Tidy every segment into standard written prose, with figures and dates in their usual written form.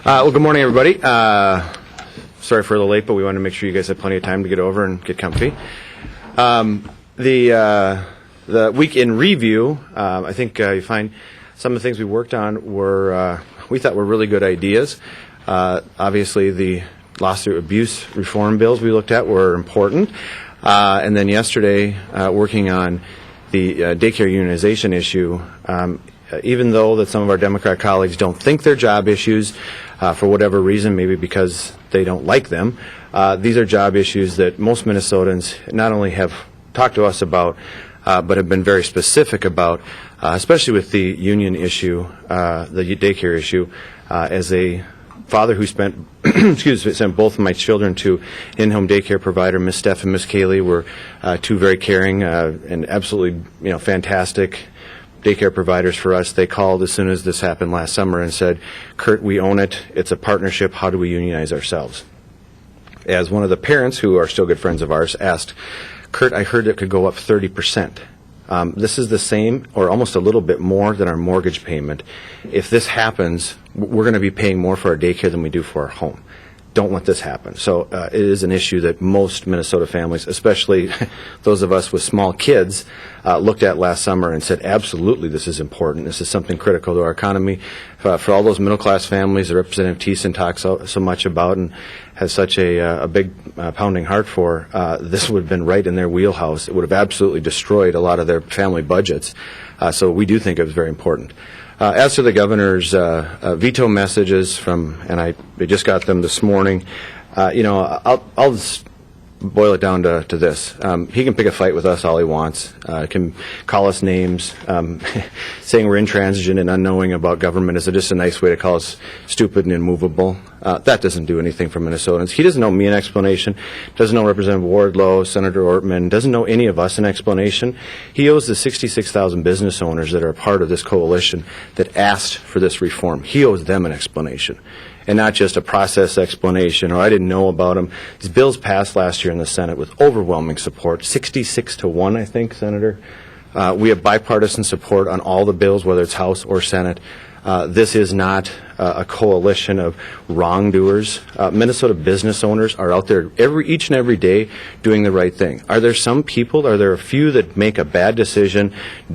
Well, good morning, everybody. Sorry for the late, but we wanted to make sure you guys had plenty of time to get over and get comfy. The week in review, I think you find some of the things we worked on were we thought were really good ideas. Obviously, the lawsuit abuse reform bills we looked at were important. And then yesterday, working on the daycare unionization issue, even though that some of our Democrat colleagues don't think they're job issues for whatever reason, maybe because they don't like them, these are job issues that most Minnesotans not only have talked to us about, but have been very specific about, especially with the union issue, the daycare issue, as a father who spent sent both of my children to in-home daycare provider. Miss Steph and Miss Kaylee were two very caring and absolutely fantastic daycare providers for us. They called as soon as this happened last summer and said, "Kurt, we own it. It's a partnership. How do we unionize ourselves?" As one of the parents, who are still good friends of ours, asked, "Kurt, I heard it could go up 30%. This is the same or almost a little bit more than our mortgage payment. If this happens, we're going to be paying more for our daycare than we do for our home. Don't let this happen." So it is an issue that most Minnesota families, especially those of us with small kids, looked at last summer and said, absolutely, this is important. This is something critical to our economy. For all those middle-class families that Representative Thiessen talks so much about and has such a big pounding heart for, this would have been right in their wheelhouse. It would have absolutely destroyed a lot of their family budgets. So we do think it was very important. As to the governor's veto messages I just got them this morning, I'll just boil it down to this. He can pick a fight with us all he wants, can call us names. Saying we're intransigent and unknowing about government is just a nice way to call us stupid and immovable. That doesn't do anything for Minnesotans. He doesn't owe me an explanation, doesn't owe Representative Wardlow, Senator Ortman, doesn't owe any of us an explanation. He owes the 66,000 business owners that are a part of this coalition that asked for this reform. He owes them an explanation, and not just a process explanation or I didn't know about them. These bills passed last year in the Senate with overwhelming support, 66-1, I think, Senator. We have bipartisan support on all the bills, whether it's House or Senate. This is not a coalition of wrongdoers. Minnesota business owners are out there each and every day doing the right thing. Are there some people, are there a few that make a bad decision,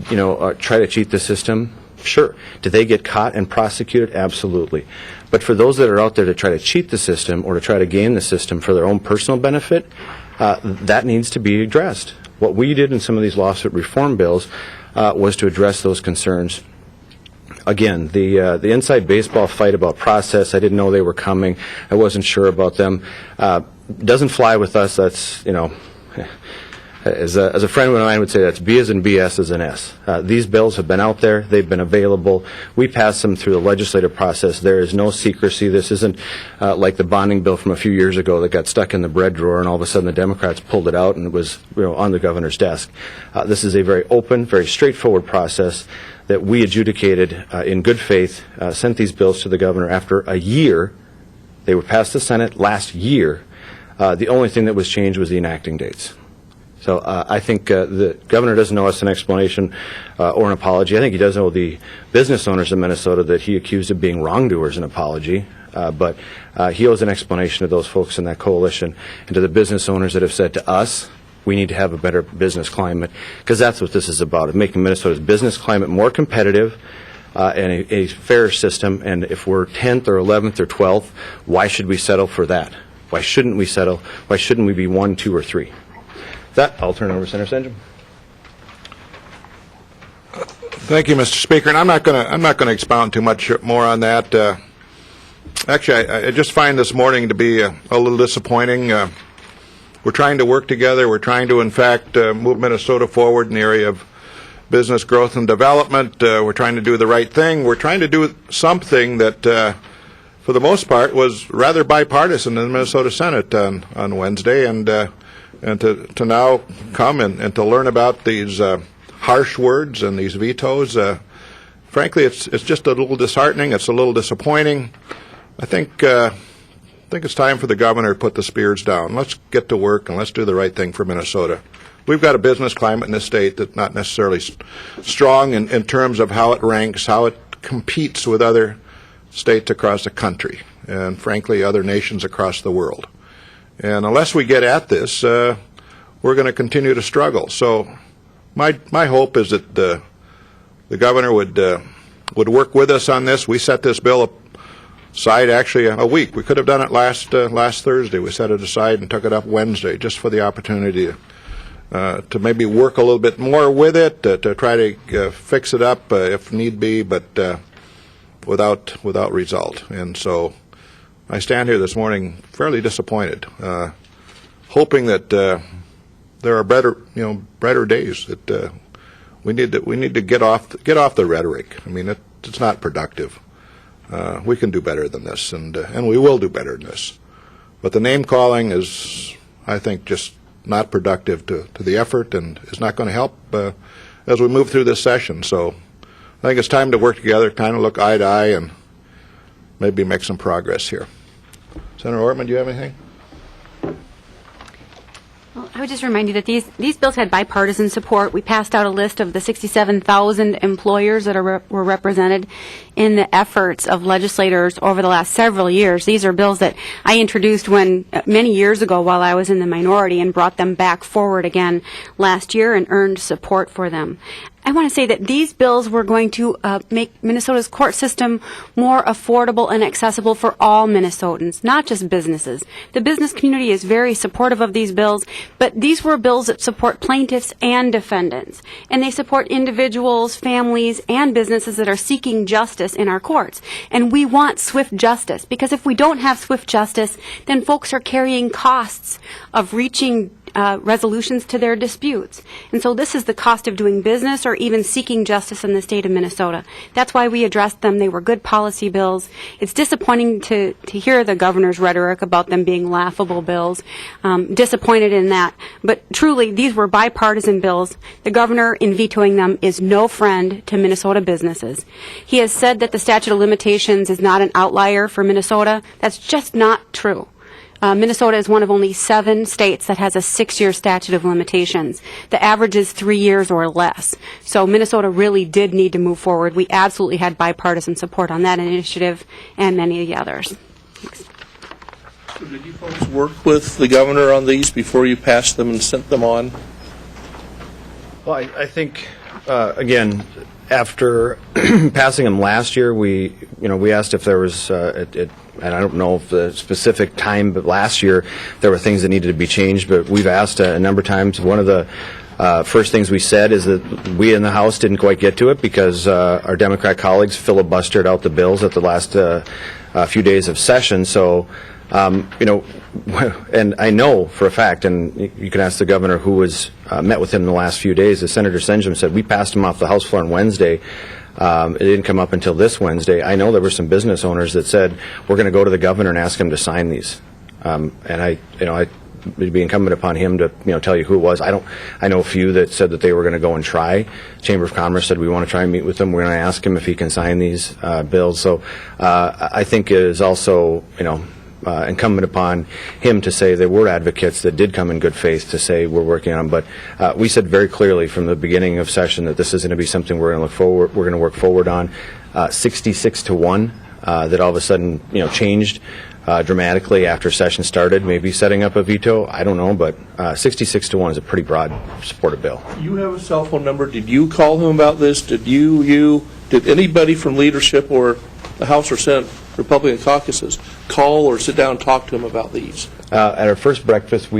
try to cheat the system? Sure. Do they get caught and prosecuted? Absolutely. But for those that are out there to try to cheat the system or to try to game the system for their own personal benefit, that needs to be addressed. What we did in some of these lawsuit reform bills was to address those concerns. Again, the inside baseball fight about process, I didn't know they were coming. I wasn't sure about them. Doesn't fly with us. That's, as a friend of mine would say, that's B as in BS as in S. These bills have been out there. They've been available. We passed them through the legislative process. There is no secrecy. This isn't like the bonding bill from a few years ago that got stuck in the bread drawer and all of a sudden the Democrats pulled it out and it was on the governor's desk. This is a very open, very straightforward process that we adjudicated in good faith, sent these bills to the governor after a year. They were passed the Senate last year. The only thing that was changed was the enacting dates. So I think the governor doesn't owe us an explanation or an apology. I think he does owe the business owners of Minnesota that he accused of being wrongdoers an apology. But he owes an explanation to those folks in that coalition and to the business owners that have said to us, we need to have a better business climate, because that's what this is about, making Minnesota's business climate more competitive and a fair system. And if we're 10th or 11th or 12th, why should we settle for that? Why shouldn't we settle? Why shouldn't we be 1, 2, or 3? With that, I'll turn it over to Senator Senjem. Thank you, Mr. Speaker. And I'm not going to expound too much more on that. Actually, I just find this morning to be a little disappointing. We're trying to work together. We're trying to, in fact, move Minnesota forward in the area of business growth and development. We're trying to do the right thing. We're trying to do something that, for the most part, was rather bipartisan in the Minnesota Senate on Wednesday, and to now come and to learn about these harsh words and these vetoes. Frankly, it's just a little disheartening. It's a little disappointing. I think it's time for the governor to put the spears down. Let's get to work and let's do the right thing for Minnesota. We've got a business climate in this state that's not necessarily strong in terms of how it ranks, how it competes with other states across the country. and frankly other nations across the world. And unless we get at this, we're going to continue to struggle. So my hope is that the governor would work with us on this. We set this bill aside actually a week. We could have done it last Thursday. We set it aside and took it up Wednesday just for the opportunity to maybe work a little bit more with it, to try to fix it up if need be, but without result. And so I stand here this morning fairly disappointed, hoping that there are brighter days. That we need to get off the rhetoric. I mean, it's not productive. We can do better than this, and we will do better than this. But the name calling is, I think, just not productive to the effort, and is not going to help as we move through this session. So I think it's time to work together, kind of look eye to eye, and maybe make some progress here. Senator Ortman, do you have anything? Well, I would just remind you that these bills had bipartisan support. We passed out a list of the 67,000 employers that were represented in the efforts of legislators over the last several years. These are bills that I introduced many years ago while I was in the minority, and brought them back forward again last year and earned support for them. I want to say that these bills were going to make Minnesota's court system more affordable and accessible for all Minnesotans, not just businesses. The business community is very supportive of these bills, but these were bills that support plaintiffs and defendants. And they support individuals, families, and businesses that are seeking justice in our courts. And we want swift justice, because if we don't have swift justice, then folks are carrying costs of reaching resolutions to their disputes. And so this is the cost of doing business or even seeking justice in the state of Minnesota. That's why we addressed them. They were good policy bills. It's disappointing to hear the governor's rhetoric about them being laughable bills. Disappointed in that. But truly, these were bipartisan bills. The governor, in vetoing them, is no friend to Minnesota businesses. He has said that the statute of limitations is not an outlier for Minnesota. That's just not true. Minnesota is one of only 7 states that has a 6-year statute of limitations. The average is 3 years or less. So Minnesota really did need to move forward. We absolutely had bipartisan support on that initiative and many of the others. Thanks. So did you folks work with the governor on these before you passed them and sent them on? Well, I think, again, after passing them last year, we asked if there was, and I don't know if the specific time, but last year there were things that needed to be changed. But we've asked a number of times. One of the first things we said is that we in the House didn't quite get to it because our Democrat colleagues filibustered out the bills at the last few days of session. So, and I know for a fact, and you can ask the governor who was met with him in the last few days, as Senator Senjem said, we passed him off the House floor on Wednesday. It didn't come up until this Wednesday. I know there were some business owners that said, we're going to go to the governor and ask him to sign these. And it'd be incumbent upon him to, tell you who it was. I know a few that said that they were going to go and try. Chamber of Commerce said we want to try and meet with him. We're going to ask him if he can sign these bills. So I think it is also, incumbent upon him to say that we're advocates that did come in good faith to say we're working on them. But we said very clearly from the beginning of session that this is going to be something we're going to work forward on. 66-1 that all of a sudden changed dramatically after session started, maybe setting up a veto. I don't know, but 66-1 is a pretty broad supported bill. You have a cell phone number. Did you call him about this? Did anybody from leadership or the House or Senate Republican caucuses call or sit down and talk to him about these? At our first breakfast,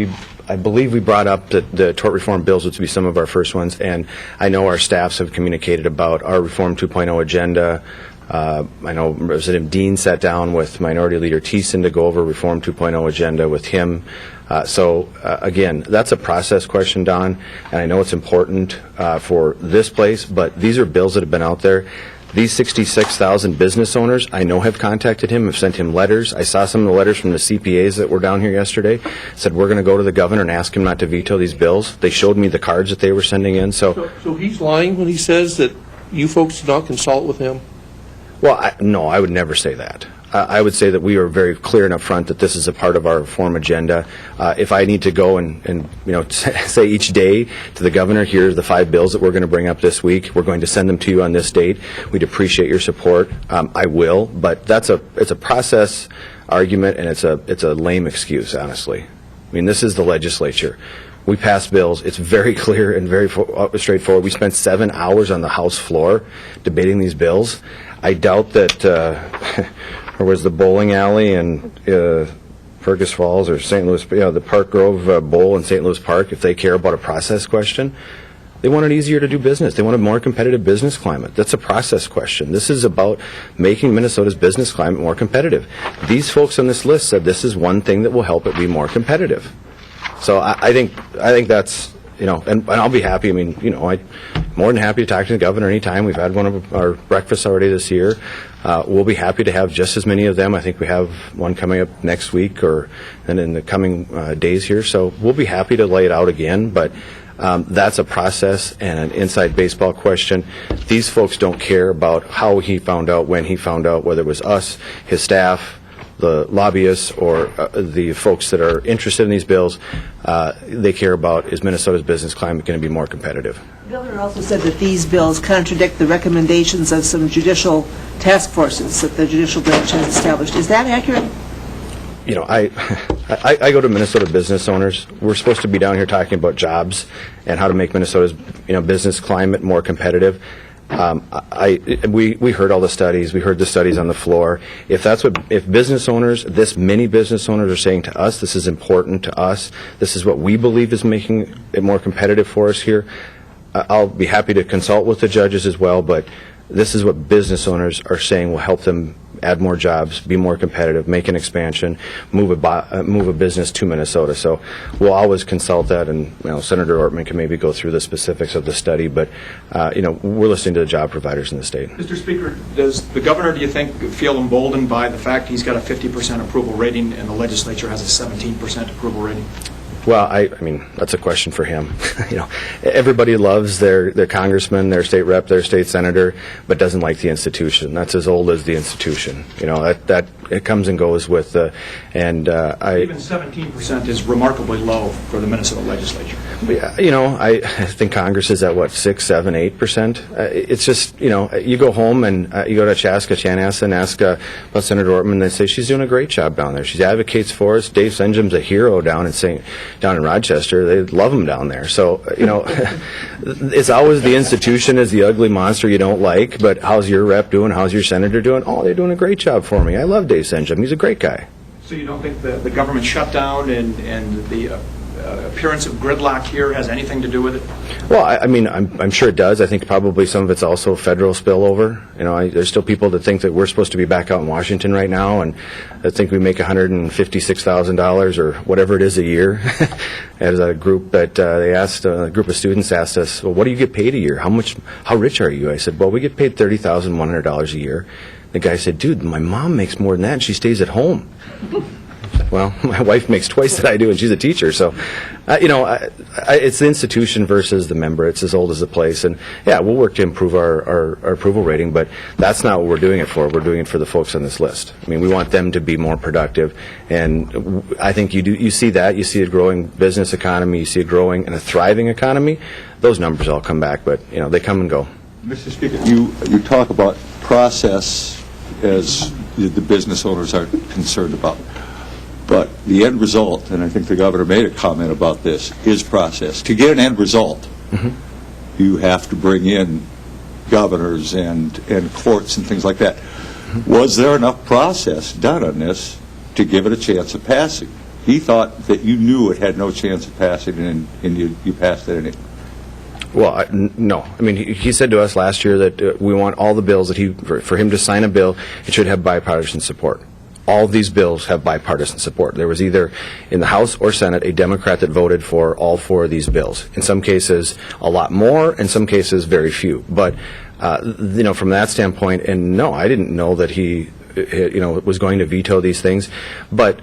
I believe we brought up the tort reform bills, which would be some of our first ones, and I know our staffs have communicated about our Reform 2.0 agenda. I know Representative Dean sat down with Minority Leader Thiessen to go over Reform 2.0 agenda with him. So again, that's a process question, Don, and I know it's important for this place, but these are bills that have been out there. These 66,000 business owners, I know, have contacted him, have sent him letters. I saw some of the letters from the CPAs that were down here yesterday, said we're going to go to the governor and ask him not to veto these bills. They showed me the cards that they were sending in. So he's lying when he says that you folks did not consult with him? Well, no, I would never say that. I would say that we are very clear and upfront that this is a part of our reform agenda. If I need to go and say each day to the governor, here are the 5 bills that we're going to bring up this week. We're going to send them to you on this date. We'd appreciate your support. I will, but it's a process argument, and it's a lame excuse, honestly. I mean, this is the legislature. We pass bills. It's very clear and very straightforward. We spent 7 hours on the House floor debating these bills. I doubt that there was the bowling alley in Fergus Falls or St. Louis, the Park Grove Bowl in St. Louis Park, if they care about a process question. They want it easier to do business. They want a more competitive business climate. That's a process question. This is about making Minnesota's business climate more competitive. These folks on this list said this is one thing that will help it be more competitive. So I think that's, and I'll be happy. I mean, I'm more than happy to talk to the governor anytime. We've had one of our breakfasts already this year. We'll be happy to have just as many of them. I think we have one coming up next week and in the coming days here. So we'll be happy to lay it out again, but that's a process and an inside baseball question. These folks don't care about how he found out, when he found out, whether it was us, his staff, the lobbyists, or the folks that are interested in these bills. They care about, is Minnesota's business climate going to be more competitive? The governor also said that these bills contradict the recommendations of some judicial task forces that the judicial branch has established. Is that accurate? I go to Minnesota business owners. We're supposed to be down here talking about jobs and how to make Minnesota's business climate more competitive. We heard all the studies. We heard the studies on the floor. If business owners, this many business owners are saying to us, this is important to us, this is what we believe is making it more competitive for us here, I'll be happy to consult with the judges as well, but this is what business owners are saying will help them add more jobs, be more competitive, make an expansion, move a business to Minnesota. So we'll always consult that, and Senator Ortman can maybe go through the specifics of the study, but we're listening to the job providers in the state. Mr. Speaker, does the governor, do you think, feel emboldened by the fact he's got a 50% approval rating and the legislature has a 17% approval rating? Well, I mean, that's a question for him. Everybody loves their congressman, their state rep, their state senator, but doesn't like the institution. That's as old as the institution. That it comes and goes with even 17% is remarkably low for the Minnesota legislature. I think Congress is at 6, 7, 8%. It's just you go home and you go to Chaska, Chanhassen, ask about Senator Ortman. They say she's doing a great job down there. She advocates for us. Dave Senjem's a hero down in Rochester. They love him down there. So, it's always the institution is the ugly monster you don't like, but how's your rep doing? How's your senator doing? Oh, they're doing a great job for me. I love Dave Senjem. He's a great guy. So you don't think the government shutdown and the appearance of gridlock here has anything to do with it? Well, I'm sure it does. I think probably some of it's also federal spillover. There's still people that think that we're supposed to be back out in Washington right now, and that think we make $156,000 or whatever it is a year. As a group that a group of students asked us, well, what do you get paid a year? How rich are you? I said, well, we get paid $30,100 a year. The guy said, dude, my mom makes more than that, and she stays at home. Well, my wife makes twice that I do, and she's a teacher. So, it's the institution versus the member. It's as old as the place. And, yeah, we'll work to improve our approval rating, but that's not what we're doing it for. We're doing it for the folks on this list. I mean, we want them to be more productive. And I think you see that. You see a growing business economy. You see a growing and a thriving economy. Those numbers all come back, but, they come and go. Mr. Speaker, you talk about process as the business owners are concerned about. But the end result, and I think the governor made a comment about this, is process. To get an end result, you have to bring in governors and courts and things like that. Was there enough process done on this to give it a chance of passing? He thought that you knew it had no chance of passing, and you passed it anyway. Well, no. I mean, he said to us last year that we want all the bills that for him to sign a bill, it should have bipartisan support. All of these bills have bipartisan support. There was either in the House or Senate a Democrat that voted for all 4 of these bills. In some cases, a lot more. In some cases, very few. But, from that standpoint, and no, I didn't know that he was going to veto these things. But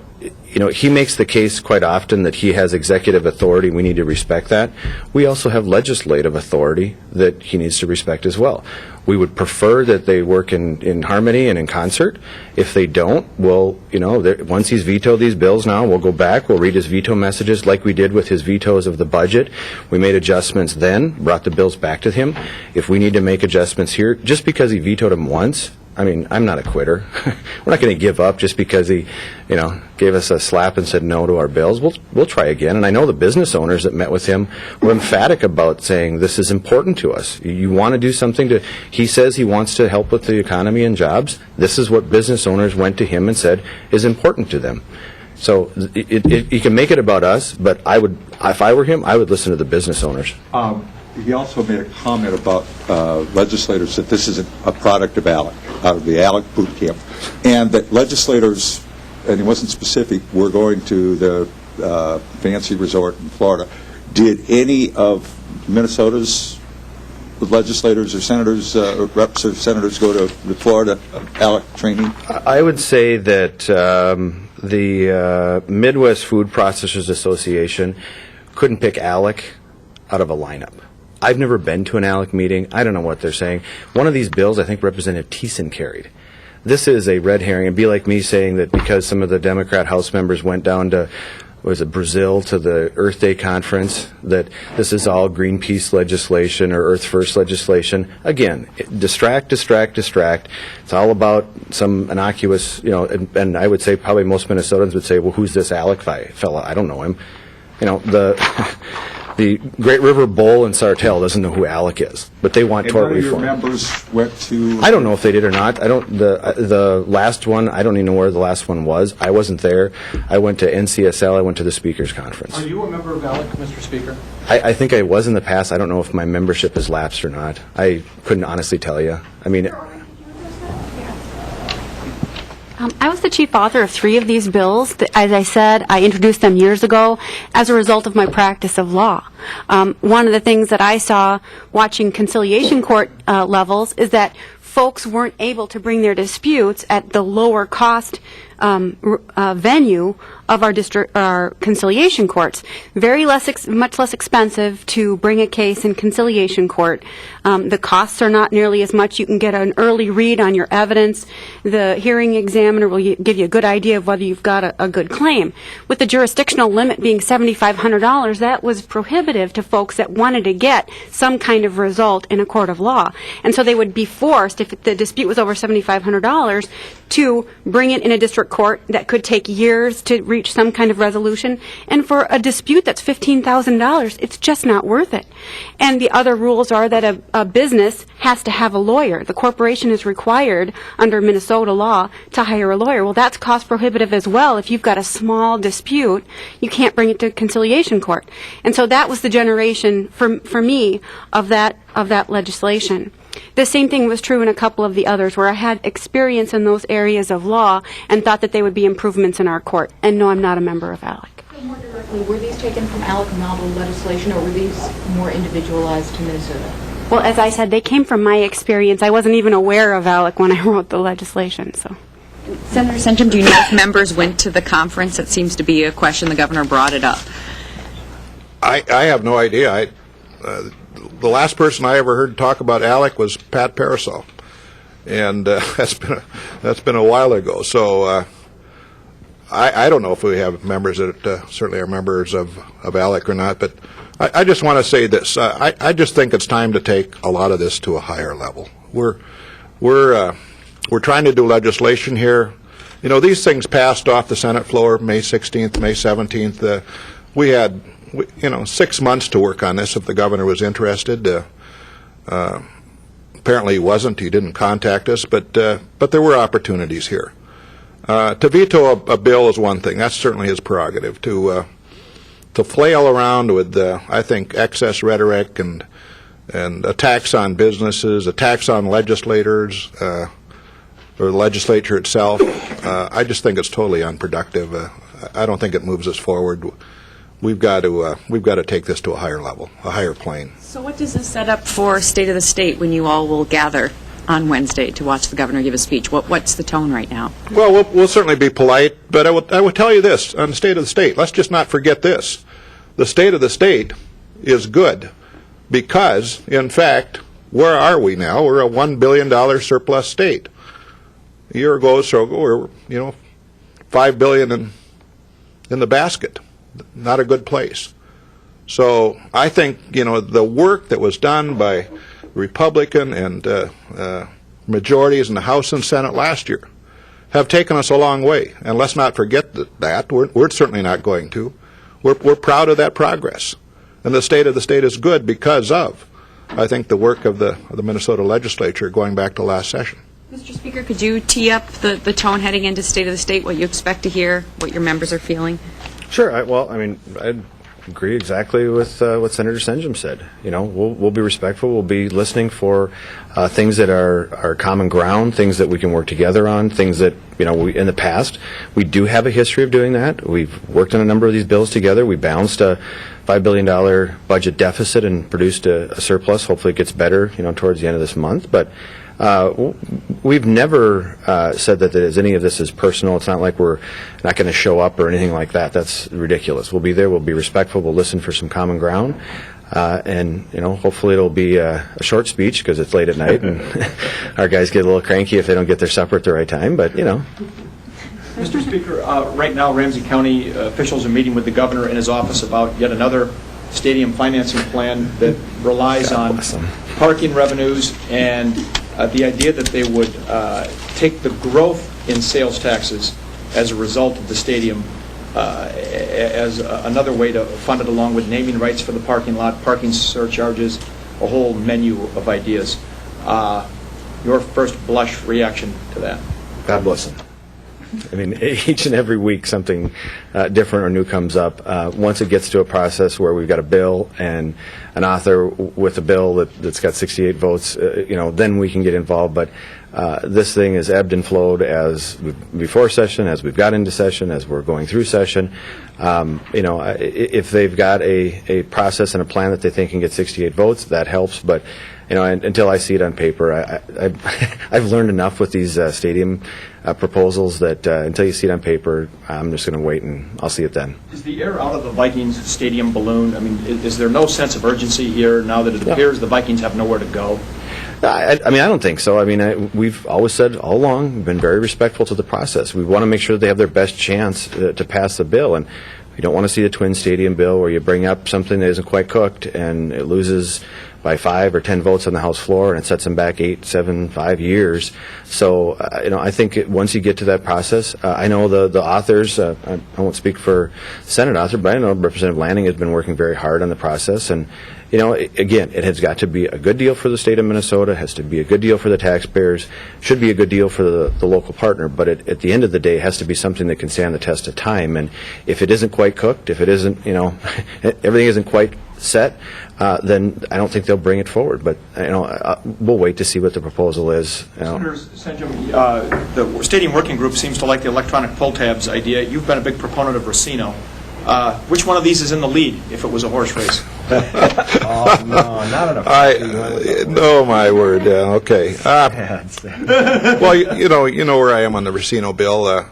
he makes the case quite often that he has executive authority. We need to respect that. We also have legislative authority that he needs to respect as well. We would prefer that they work in harmony and in concert. If they don't, once he's vetoed these bills now, we'll go back, we'll read his veto messages like we did with his vetoes of the budget. We made adjustments then, brought the bills back to him. If we need to make adjustments here, just because he vetoed them once, I'm not a quitter. We're not going to give up just because he, gave us a slap and said no to our bills. We'll try again. And I know the business owners that met with him were emphatic about saying this is important to us. You want to do something he says he wants to help with the economy and jobs. This is what business owners went to him and said is important to them. So you can make it about us, but if I were him, I would listen to the business owners. He also made a comment about legislators that this isn't a product of ALEC, out of the ALEC boot camp, and that legislators, and he wasn't specific, were going to the fancy resort in Florida. Did any of Minnesota's legislators or senators, reps or senators go to the Florida ALEC training? I would say that the Midwest Food Processors Association couldn't pick ALEC out of a lineup. I've never been to an ALEC meeting. I don't know what they're saying. One of these bills, I think Representative Thiessen carried. This is a red herring. It'd be like me saying that because some of the Democrat House members went down to, Brazil to the Earth Day conference, that this is all Greenpeace legislation or Earth First legislation. Again, distract. It's all about some innocuous, and I would say probably most Minnesotans would say, well, who's this ALEC fella? I don't know him. The Great River Bowl in Sartell doesn't know who ALEC is, but they want tort reform. And none of your members went to... I don't know if they did or not. The last one, I don't even know where the last one was. I wasn't there. I went to NCSL. I went to the Speakers Conference. Are you a member of ALEC, Mr. Speaker? I think I was in the past. I don't know if my membership has lapsed or not. I couldn't honestly tell you. I was the chief author of 3 of these bills. As I said, I introduced them years ago as a result of my practice of law. One of the things that I saw watching conciliation court levels is that folks weren't able to bring their disputes at the lower cost venue of our conciliation courts. Much less expensive to bring a case in conciliation court. The costs are not nearly as much. You can get an early read on your evidence. The hearing examiner will give you a good idea of whether you've got a good claim. With the jurisdictional limit being $7,500, that was prohibitive to folks that wanted to get some kind of result in a court of law. And so they would be forced, if the dispute was over $7,500, to bring it in a district court that could take years to reach some kind of resolution. And for a dispute that's $15,000, it's just not worth it. And the other rules are that a business has to have a lawyer. The corporation is required under Minnesota law to hire a lawyer. Well, that's cost prohibitive as well. If you've got a small dispute, you can't bring it to conciliation court. And so that was the generation for me of that legislation. The same thing was true in a couple of the others where I had experience in those areas of law and thought that they would be improvements in our court. And no, I'm not a member of ALEC. More directly, were these taken from ALEC model legislation, or were these more individualized to Minnesota? Well, as I said, they came from my experience. I wasn't even aware of ALEC when I wrote the legislation. So, Senator Senjem, do you know if members went to the conference? It seems to be a question. The governor brought it up. I have no idea. The last person I ever heard talk about ALEC was Pat Parasol, and that's been a while ago. So I don't know if we have members that certainly are members of ALEC or not. But I just want to say this: I just think it's time to take a lot of this to a higher level. We're trying to do legislation here. These things passed off the Senate floor May 16th, May 17th. We had 6 months to work on this if the governor was interested. Apparently he wasn't. He didn't contact us, but there were opportunities here. To veto a bill is one thing. That's certainly his prerogative. To flail around with, I think, excess rhetoric and attacks on businesses, attacks on legislators, or the legislature itself, I just think it's totally unproductive. I don't think it moves us forward. We've got to take this to a higher level, a higher plane. So what does this set up for State of the State when you all will gather on Wednesday to watch the governor give a speech? What's the tone right now? Well, we'll certainly be polite, but I will tell you this, on the state of the state, let's just not forget this. The state of the state is good because, in fact, where are we now? We're a $1 billion surplus state. A year ago, so we're, $5 billion in the basket. Not a good place. So I think, the work that was done by Republican and majorities in the House and Senate last year have taken us a long way. And let's not forget that. We're certainly not going to. We're proud of that progress. And the state of the state is good because of, I think, the work of the Minnesota legislature going back to last session. Mr. Speaker, could you tee up the tone heading into State of the State, what you expect to hear, what your members are feeling? Sure. I agree exactly with what Senator Senjem said. We'll be respectful. We'll be listening for things that are common ground, things that we can work together on, things that, in the past, we do have a history of doing that. We've worked on a number of these bills together. We balanced a $5 billion budget deficit and produced a surplus. Hopefully it gets better, towards the end of this month. But we've never said that any of this is personal. It's not like we're not going to show up or anything like that. That's ridiculous. We'll be there. We'll be respectful. We'll listen for some common ground. And hopefully it'll be a short speech because it's late at night and our guys get a little cranky if they don't get their supper at the right time. But, Mr. Speaker, right now Ramsey County officials are meeting with the governor in his office about yet another stadium financing plan that relies on parking revenues and the idea that they would take the growth in sales taxes as a result of the stadium as another way to fund it, along with naming rights for the parking lot, parking surcharges, a whole menu of ideas. Your first blush reaction to that? God bless them. Each and every week something different or new comes up. Once it gets to a process where we've got a bill and an author with a bill that's got 68 votes, then we can get involved. But this thing has ebbed and flowed as before session, as we've got into session, as we're going through session. If they've got a process and a plan that they think can get 68 votes, that helps. But until I see it on paper, I've learned enough with these stadium proposals that until you see it on paper, I'm just going to wait and I'll see it then. Is the air out of the Vikings stadium balloon? Is there no sense of urgency here now that it appears the Vikings have nowhere to go? I don't think so. We've always said all along, we've been very respectful to the process. We want to make sure they have their best chance to pass the bill. And we don't want to see the Twin Stadium bill where you bring up something that isn't quite cooked and it loses by 5 or 10 votes on the House floor, and it sets them back 8, 7, 5 years. So, I think once you get to that process, I know the authors, I won't speak for the Senate author, but I know Representative Lanning has been working very hard on the process. And, again, it has got to be a good deal for the state of Minnesota, has to be a good deal for the taxpayers, should be a good deal for the local partner, but at the end of the day, it has to be something that can stand the test of time. And if it isn't quite cooked, if it isn't, everything isn't quite set, then I don't think they'll bring it forward. But we'll wait to see what the proposal is. Senator Senjem, the Stadium Working Group seems to like the electronic pull tabs idea. You've been a big proponent of Racino. Which one of these is in the lead if it was a horse race? Oh, no, not enough. No, my word. Okay. Well, you know where I am on the Racino bill.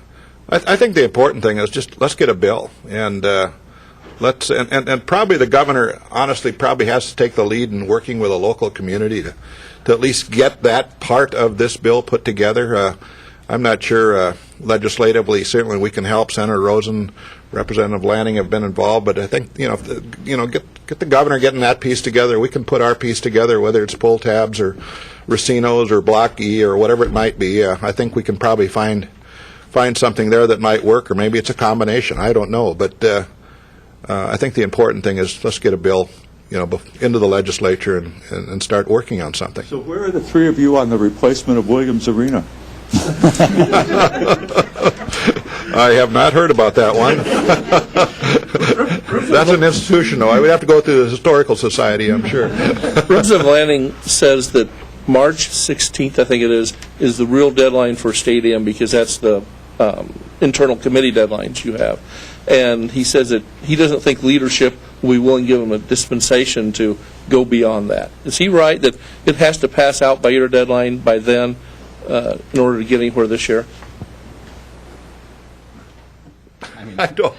I think the important thing is just let's get a bill and. And probably the governor, honestly, probably has to take the lead in working with a local community to at least get that part of this bill put together. I'm not sure legislatively. Certainly, we can help. Senator Rosen, Representative Lanning have been involved, but I think get the governor getting that piece together. We can put our piece together, whether it's pull tabs or Racinos or Block E or whatever it might be. I think we can probably find something there that might work, or maybe it's a combination. I don't know, but. I think the important thing is let's get a bill, into the legislature and start working on something. So where are the three of you on the replacement of Williams Arena? I have not heard about that one. That's an institution, though. I would have to go through the Historical Society, I'm sure. Representative Lanning says that March 16th, I think it is the real deadline for stadium because that's the internal committee deadlines you have. And he says that he doesn't think leadership we willing to give them a dispensation to go beyond that? Is he right that it has to pass out by your deadline by then in order to get anywhere this year? I don't,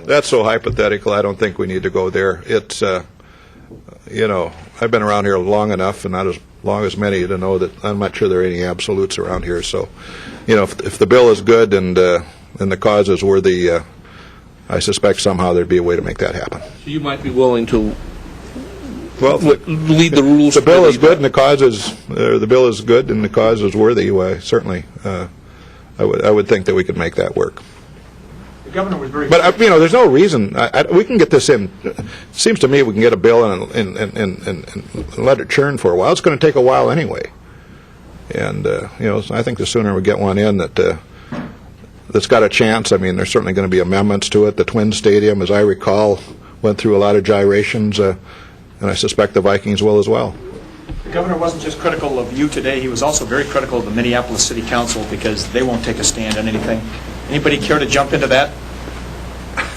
that's so hypothetical, I don't think we need to go there. It's, I've been around here long enough, and not as long as many, to know that I'm not sure there are any absolutes around here. So, if the bill is good and the cause is worthy, I suspect somehow there'd be a way to make that happen. So you might be willing to lead the rules. The bill is good, and the cause is the bill is good, and the cause is worthy. Well, certainly, I would think that we could make that work. The governor was very... But, there's no reason. We can get this in. It seems to me we can get a bill and let it churn for a while. It's going to take a while anyway. And, I think the sooner we get one in that's got a chance. I mean, there's certainly going to be amendments to it. The Twin Stadium, as I recall, went through a lot of gyrations, and I suspect the Vikings will as well. The governor wasn't just critical of you today. He was also very critical of the Minneapolis City Council because they won't take a stand on anything. Anybody care to jump into that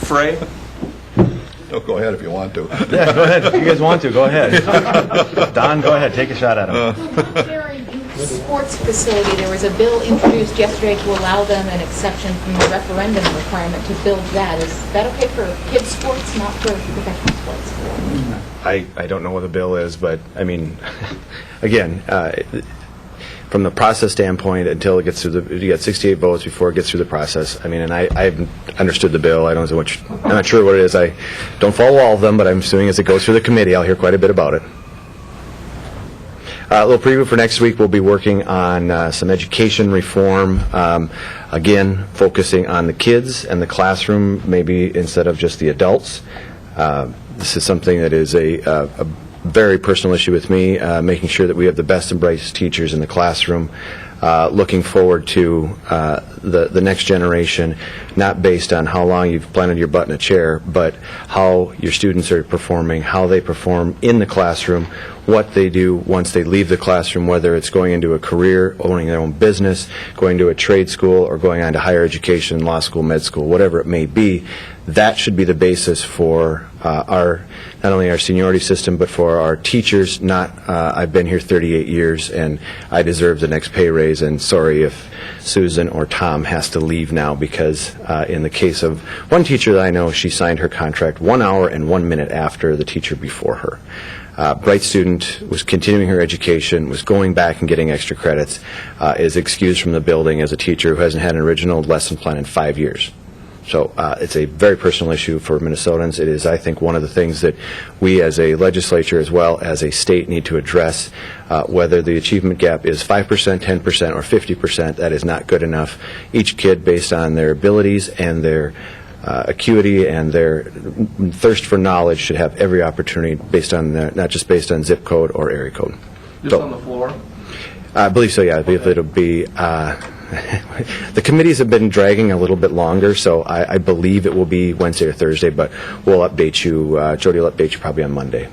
fray? Don't go ahead if you want to. Yeah, go ahead. If you guys want to, go ahead. Don, go ahead. Take a shot at him. In the sports facility, there was a bill introduced yesterday to allow them an exception from the referendum requirement to build that. Is that okay for kids' sports, not for professional sports? I don't know what the bill is, but, I mean, again, from the process standpoint, until it gets through you got 68 votes before it gets through the process. I mean, and I haven't understood the bill. I don't know which. I'm not sure what it is. I don't follow all of them, but I'm assuming as it goes through the committee, I'll hear quite a bit about it. A little preview for next week. We'll be working on some education reform. Again, focusing on the kids and the classroom, maybe instead of just the adults. This is something that is a very personal issue with me, making sure that we have the best and brightest teachers in the classroom, looking forward to the next generation, not based on how long you've planted your butt in a chair, but how your students are performing, how they perform in the classroom, what they do once they leave the classroom, whether it's going into a career, owning their own business, going to a trade school, or going on to higher education, law school, med school, whatever it may be. That should be the basis for not only our seniority system, but for our teachers. Not I've been here 38 years and I deserve the next pay raise, and sorry if Susan or Tom has to leave now, because in the case of one teacher that I know, she signed her contract 1 hour and 1 minute after the teacher before her. Bright student, was continuing her education, was going back and getting extra credits, is excused from the building as a teacher who hasn't had an original lesson plan in 5 years. So it's a very personal issue for Minnesotans. It is, I think, one of the things that we as a legislature as well as a state need to address. Whether the achievement gap is 5%, 10%, or 50%, that is not good enough. Each kid, based on their abilities and their acuity and their thirst for knowledge, should have every opportunity based on not just based on zip code or area code. Just on the floor? I believe so, yeah. I believe it'll be... the committees have been dragging a little bit longer, so I believe it will be Wednesday or Thursday, but we'll update you. Jody will update you probably on Monday.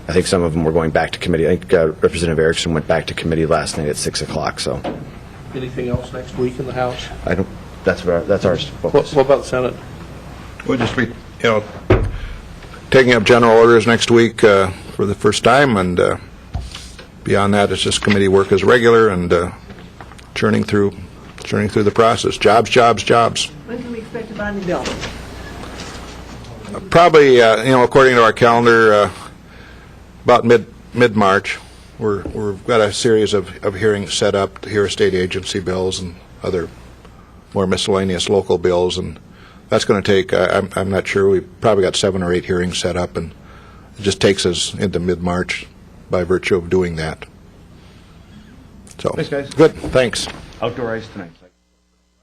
I think some of them were going back to committee. I think Representative Erickson went back to committee last night at 6 o'clock. So, anything else next week in the House? I don't. That's our focus. What about the Senate? We'll just be, taking up general orders next week for the first time, and beyond that, it's just committee work as regular and churning through the process. Jobs. When can we expect a bonding bill? Probably, according to our calendar, about mid-March. We've got a series of hearings set up to hear state agency bills and other more miscellaneous local bills, and that's going to take, I'm not sure, we've probably got 7 or 8 hearings set up, and it just takes us into mid-March by virtue of doing that. So, thanks, guys. Good, thanks. Outdoor ice tonight.